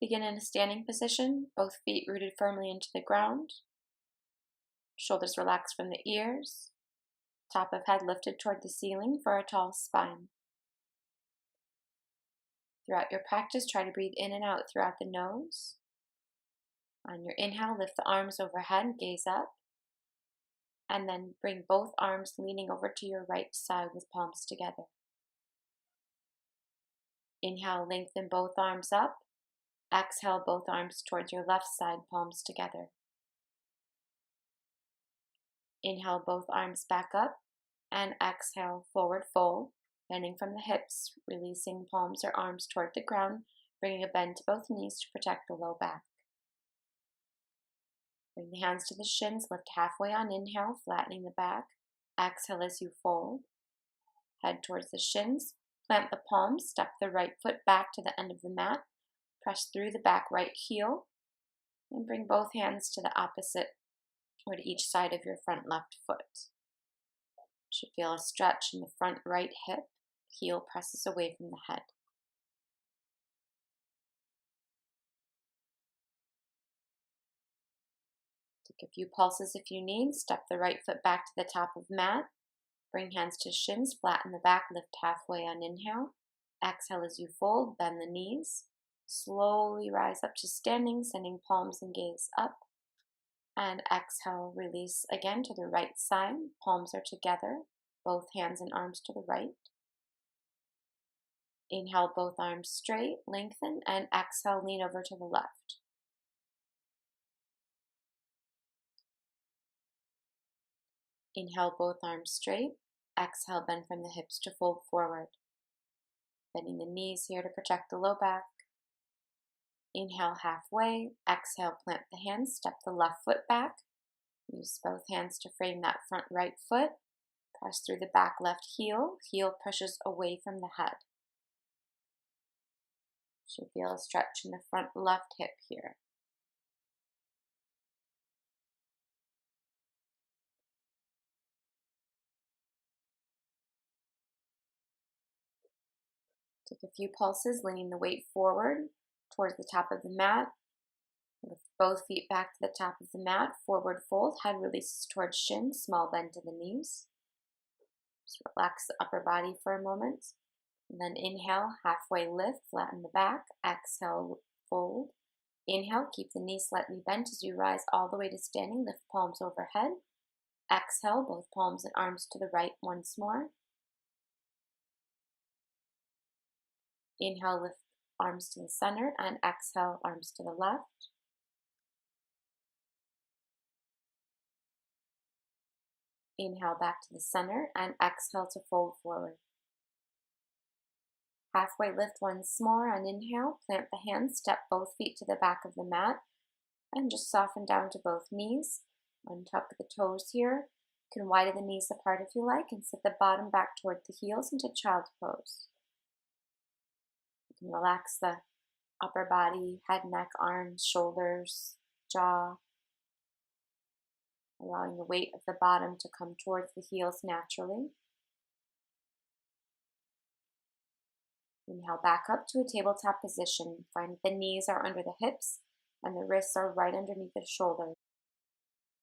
Begin in a standing position, both feet rooted firmly into the ground, shoulders relaxed from the ears, top of head lifted toward the ceiling for a tall spine. Throughout your practice, try to breathe in and out throughout the nose. On your inhale, lift the arms overhead, gaze up, and then bring both arms leaning over to your right side with palms together. Inhale, lengthen both arms up. Exhale, both arms towards your left side, palms together. Inhale, both arms back up, and exhale, forward fold, bending from the hips, releasing palms or arms toward the ground, bringing a bend to both knees to protect the low back. Bring the hands to the shins, lift halfway on inhale, flattening the back. Exhale as you fold. Head towards the shins, plant the palms, step the right foot back to the end of the mat, press through the back right heel, and bring both hands to the opposite or to each side of your front left foot. You should feel a stretch in the front right hip, heel presses away from the head. Take a few pulses if you need. Step the right foot back to the top of mat. Bring hands to shins, flatten the back, lift halfway on inhale. Exhale as you fold, bend the knees. Slowly rise up to standing, sending palms and gaze up. And exhale, release again to the right side. Palms are together, both hands and arms to the right. Inhale, both arms straight, lengthen, and exhale, lean over to the left. Inhale, both arms straight. Exhale, bend from the hips to fold forward. Bending the knees here to protect the low back. Inhale halfway. Exhale, plant the hands, step the left foot back. Use both hands to frame that front right foot. Press through the back left heel. Heel pushes away from the head. Should feel a stretch in the front left hip here. Take a few pulses, leaning the weight forward towards the top of the mat. Lift both feet back to the top of the mat. Forward fold, head releases towards shin, small bend to the knees. Just relax the upper body for a moment. And then inhale, halfway lift, flatten the back. Exhale, fold. Inhale, keep the knees slightly bent as you rise all the way to standing. Lift palms overhead. Exhale, both palms and arms to the right once more. Inhale, lift arms to the center, and exhale, arms to the left. Inhale back to the center, and exhale to fold forward. Halfway lift once more on inhale, plant the hands, step both feet to the back of the mat, and just soften down to both knees. Untuck the toes here. You can widen the knees apart if you like, and sit the bottom back toward the heels into child's pose. You can relax the upper body, head, neck, arms, shoulders, jaw, allowing the weight of the bottom to come towards the heels naturally. Inhale back up to a tabletop position. Find the knees are under the hips and the wrists are right underneath the shoulders.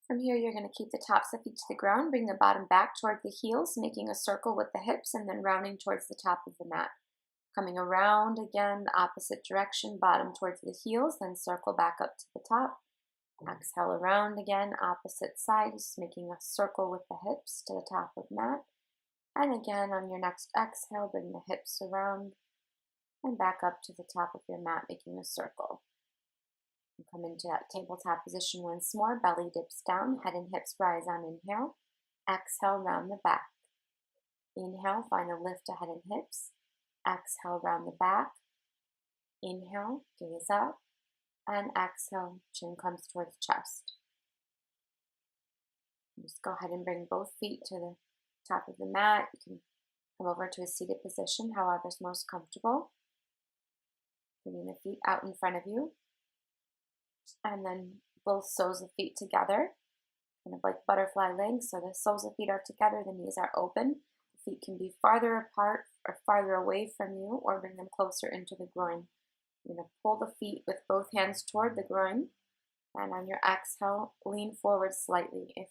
From here, you're going to keep the tops of feet to the ground, bring the bottom back toward the heels, making a circle with the hips, and then rounding towards the top of the mat. Coming around again, the opposite direction, bottom towards the heels, then circle back up to the top. Exhale around again, opposite side, just making a circle with the hips to the top of the mat. And again, on your next exhale, bring the hips around and back up to the top of your mat, making a circle. And come into that tabletop position once more. Belly dips down, head and hips rise on inhale. Exhale, round the back. Inhale, find a lift to head and hips. Exhale, round the back. Inhale, gaze up. And exhale, chin comes towards chest. Just go ahead and bring both feet to the top of the mat. You can come over to a seated position, however is most comfortable. Bringing the feet out in front of you. And then both soles of feet together, kind of like butterfly legs. So the soles of feet are together, the knees are open. The feet can be farther apart or farther away from you, or bring them closer into the groin. You're going to pull the feet with both hands toward the groin, and on your exhale, lean forward slightly. If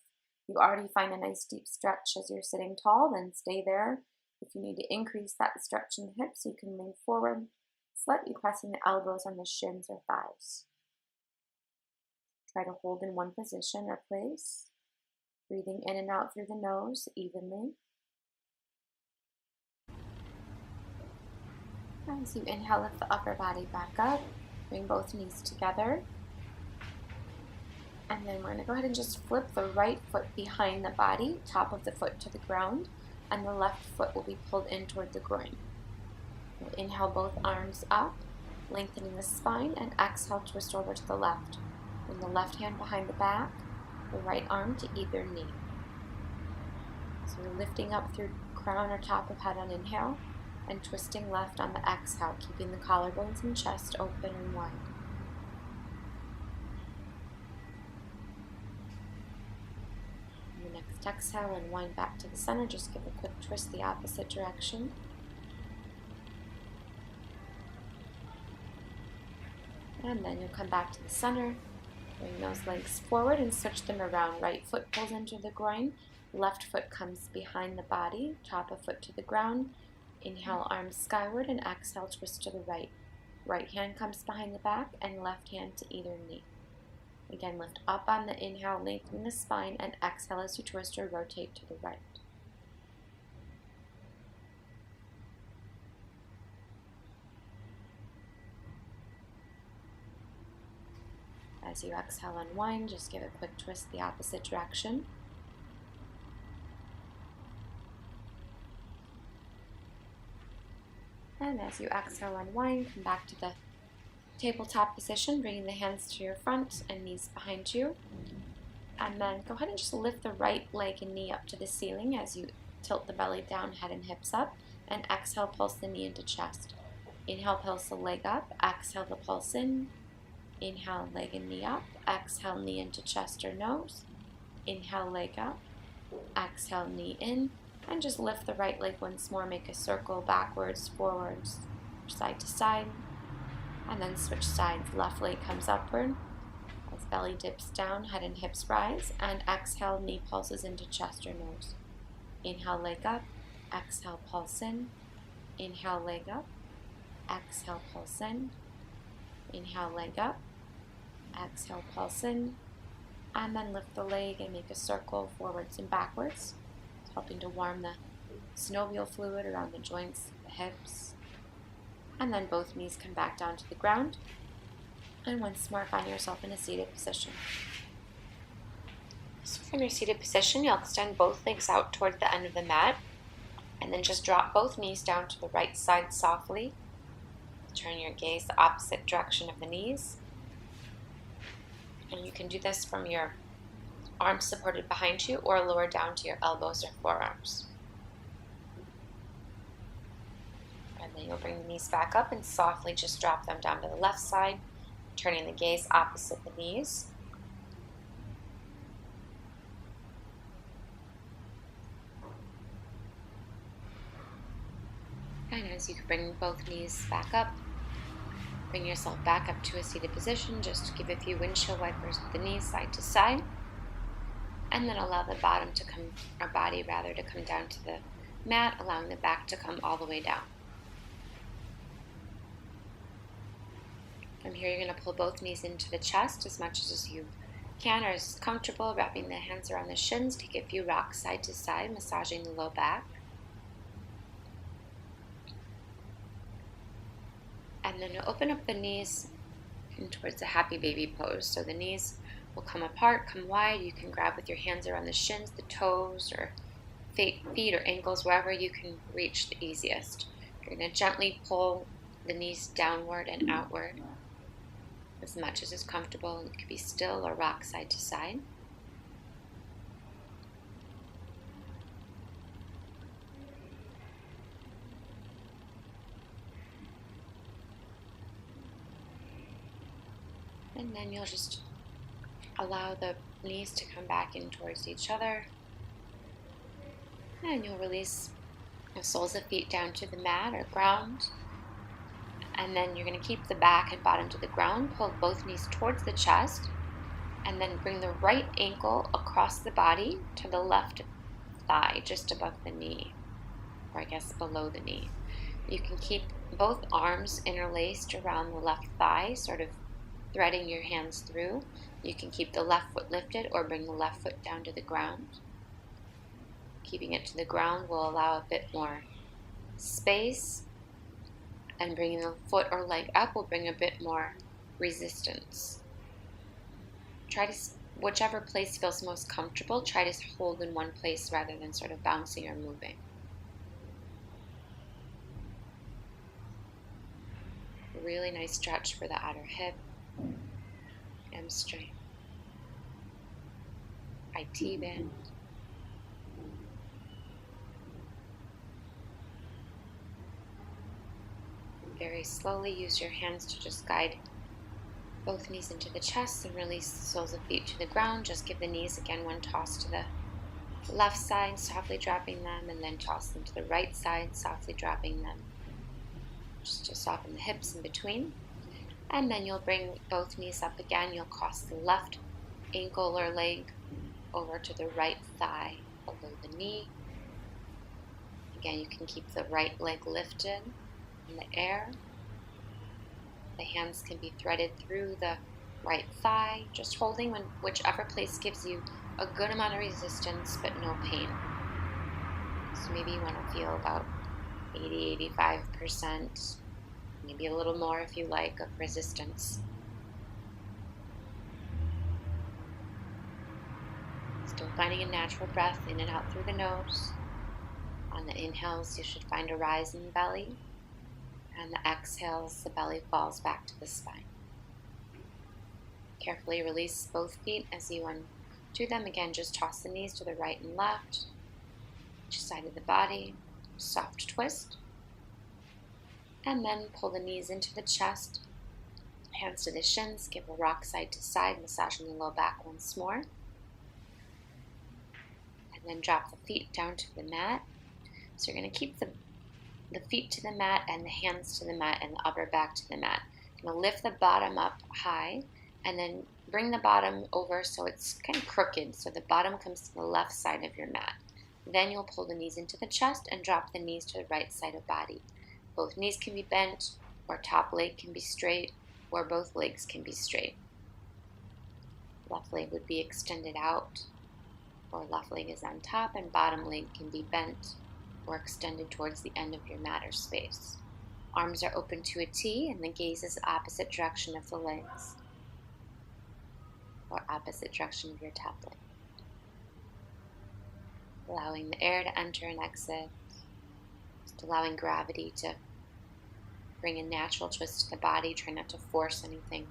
you already find a nice deep stretch as you're sitting tall, then stay there. If you need to increase that stretch in the hips, you can lean forward, slightly pressing the elbows on the shins or thighs. Try to hold in one position or place, breathing in and out through the nose evenly. As you inhale, lift the upper body back up, bring both knees together. And then we're going to go ahead and just flip the right foot behind the body, top of the foot to the ground, and the left foot will be pulled in toward the groin. We'll inhale both arms up, lengthening the spine, and exhale, twist over to the left. Bring the left hand behind the back, the right arm to either knee. So we're lifting up through crown or top of head on inhale, and twisting left on the exhale, keeping the collarbones and chest open and wide. On the next exhale, unwind back to the center. Just give a quick twist the opposite direction. And then you'll come back to the center. Bring those legs forward and switch them around. Right foot pulls into the groin, left foot comes behind the body, top of foot to the ground. Inhale, arms skyward, and exhale, twist to the right. Right hand comes behind the back, and left hand to either knee. Again, lift up on the inhale, lengthen the spine, and exhale as you twist or rotate to the right. As you exhale, unwind, just give a quick twist the opposite direction. And as you exhale, unwind, come back to the tabletop position, bringing the hands to your front and knees behind you. And then go ahead and just lift the right leg and knee up to the ceiling as you tilt the belly down, head and hips up, and exhale, pulse the knee into chest. Inhale, pulse the leg up, exhale the pulse in. Inhale, leg and knee up, exhale, knee into chest or nose. Inhale, leg up, exhale, knee in, and just lift the right leg once more, make a circle backwards, forwards, side to side, and then switch sides. Left leg comes upward as belly dips down, head and hips rise, and exhale, knee pulses into chest or nose. Inhale, leg up, exhale, pulse in. Inhale, leg up, exhale, pulse in. Inhale, leg up, exhale, pulse in, and then lift the leg and make a circle forwards and backwards, helping to warm the synovial fluid around the joints, the hips. And then both knees come back down to the ground, and once more find yourself in a seated position. So from your seated position, you'll extend both legs out toward the end of the mat, and then just drop both knees down to the right side softly. Turn your gaze the opposite direction of the knees. And you can do this from your arms supported behind you or lower down to your elbows or forearms. And then you'll bring the knees back up and softly just drop them down to the left side, turning the gaze opposite the knees. And as you bring both knees back up, bring yourself back up to a seated position. Just give a few windshield wipers with the knees side to side. And then allow the body to come down to the mat, allowing the back to come all the way down. From here, you're going to pull both knees into the chest as much as you can or as comfortable, wrapping the hands around the shins. Take a few rocks side to side, massaging the low back. And then you'll open up the knees in towards a happy baby pose. So the knees will come apart, come wide. You can grab with your hands around the shins, the toes, or feet or ankles, wherever you can reach the easiest. You're going to gently pull the knees downward and outward as much as is comfortable. It could be still or rock side to side. And then you'll just allow the knees to come back in towards each other. And you'll release the soles of feet down to the mat or ground. And then you're going to keep the back and bottom to the ground, pull both knees towards the chest, and then bring the right ankle across the body to the left thigh, just above the knee, or I guess below the knee. You can keep both arms interlaced around the left thigh, sort of threading your hands through. You can keep the left foot lifted or bring the left foot down to the ground. Keeping it to the ground will allow a bit more space, and bringing the foot or leg up will bring a bit more resistance. Try to, whichever place feels most comfortable, try to hold in one place rather than sort of bouncing or moving. A really nice stretch for the outer hip, hamstring, IT band. Very slowly use your hands to just guide both knees into the chest and release the soles of feet to the ground. Just give the knees again one toss to the left side, softly dropping them, and then toss them to the right side, softly dropping them, just to soften the hips in between. And then you'll bring both knees up again. You'll cross the left ankle or leg over to the right thigh below the knee. Again, you can keep the right leg lifted in the air. The hands can be threaded through the right thigh, just holding whichever place gives you a good amount of resistance but no pain. So maybe you want to feel about 80-85%, maybe a little more if you like, of resistance. Still finding a natural breath in and out through the nose. On the inhales, you should find a rise in the belly. And the exhales, the belly falls back to the spine. Carefully release both feet as you undo them. Again, just toss the knees to the right and left, each side of the body, soft twist. And then pull the knees into the chest, hands to the shins, give a rock side to side, massaging the low back once more. And then drop the feet down to the mat. So you're going to keep the feet to the mat and the hands to the mat and the upper back to the mat. You're going to lift the bottom up high and then bring the bottom over so it's kind of crooked, so the bottom comes to the left side of your mat. Then you'll pull the knees into the chest and drop the knees to the right side of body. Both knees can be bent, or top leg can be straight, or both legs can be straight. Left leg would be extended out, or left leg is on top, and bottom leg can be bent or extended towards the end of your mat or space. Arms are open to a T, and the gaze is the opposite direction of the legs, or opposite direction of your top leg. Allowing the air to enter and exit, just allowing gravity to bring a natural twist to the body. Try not to force anything.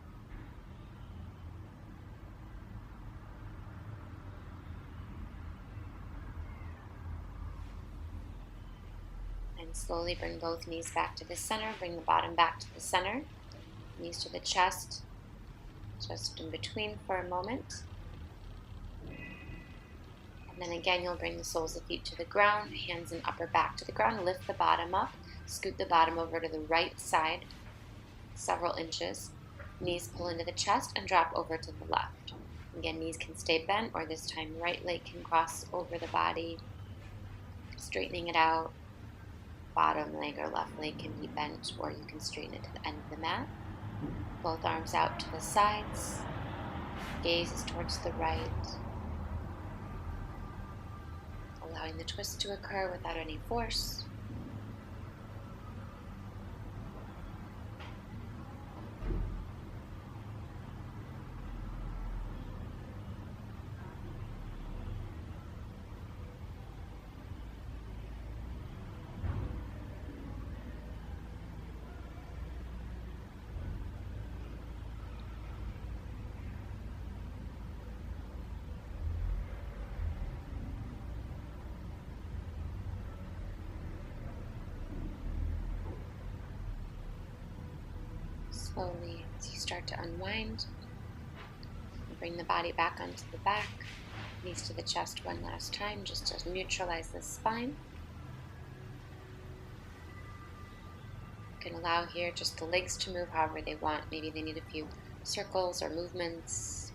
And slowly bring both knees back to the center. Bring the bottom back to the center. Knees to the chest. Just in between for a moment. And then again, you'll bring the soles of feet to the ground. Hands and upper back to the ground. Lift the bottom up. Scoot the bottom over to the right side several inches. Knees pull into the chest and drop over to the left. Again, knees can stay bent, or this time right leg can cross over the body, straightening it out. Bottom leg or left leg can be bent, or you can straighten it to the end of the mat. Both arms out to the sides. Gaze is towards the right. Allowing the twist to occur without any force. Slowly, as you start to unwind, bring the body back onto the back, knees to the chest one last time, just to neutralize the spine. can allow here just the legs to move however they want. Maybe they need a few circles or movements.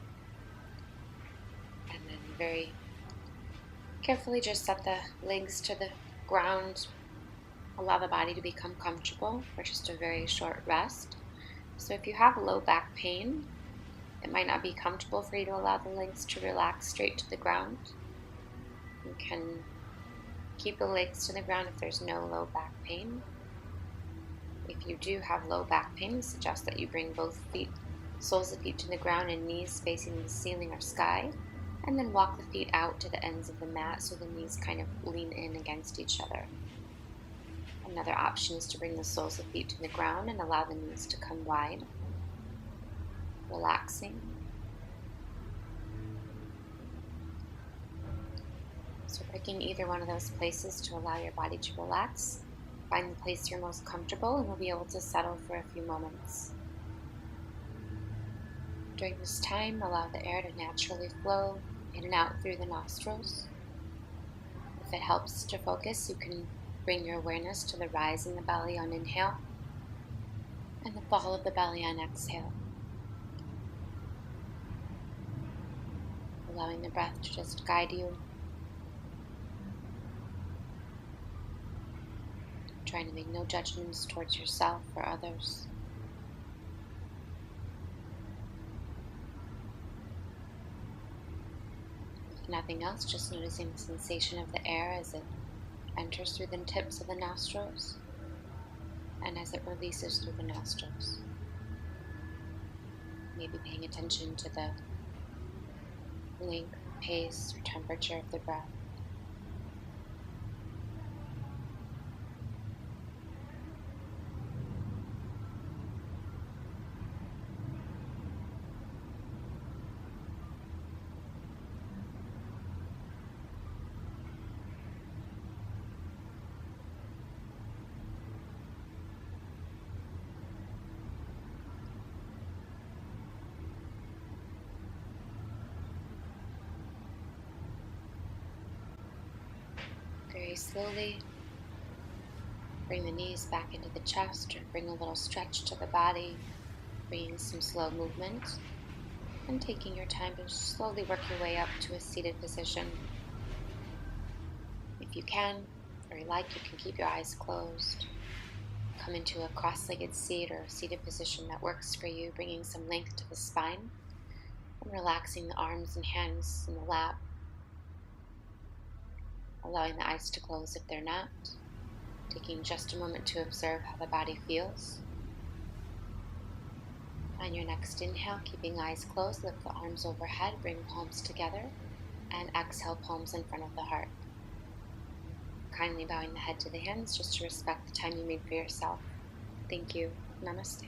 And then very carefully just set the legs to the ground. Allow the body to become comfortable for just a very short rest. So if you have low back pain, it might not be comfortable for you to allow the legs to relax straight to the ground. You can keep the legs to the ground if there's no low back pain. If you do have low back pain, we suggest that you bring both feet, soles of feet to the ground and knees facing the ceiling or sky, and then walk the feet out to the ends of the mat so the knees kind of lean in against each other. Another option is to bring the soles of feet to the ground and allow the knees to come wide, relaxing. So picking either one of those places to allow your body to relax, find the place you're most comfortable and we'll be able to settle for a few moments. During this time, allow the air to naturally flow in and out through the nostrils. If it helps to focus, you can bring your awareness to the rise in the belly on inhale and the fall of the belly on exhale. Allowing the breath to just guide you. Trying to make no judgments towards yourself or others. If nothing else, just noticing the sensation of the air as it enters through the tips of the nostrils and as it releases through the nostrils. Maybe paying attention to the length, pace, or temperature of the breath. Very slowly, bring the knees back into the chest or bring a little stretch to the body, bringing some slow movement and taking your time to slowly work your way up to a seated position. If you can, or you like, you can keep your eyes closed. Come into a cross-legged seat or a seated position that works for you, bringing some length to the spine and relaxing the arms and hands in the lap, allowing the eyes to close if they're not, taking just a moment to observe how the body feels. On your next inhale, keeping eyes closed, lift the arms overhead, bring palms together, and exhale, palms in front of the heart. Kindly bowing the head to the hands just to respect the time you made for yourself. Thank you. Namaste.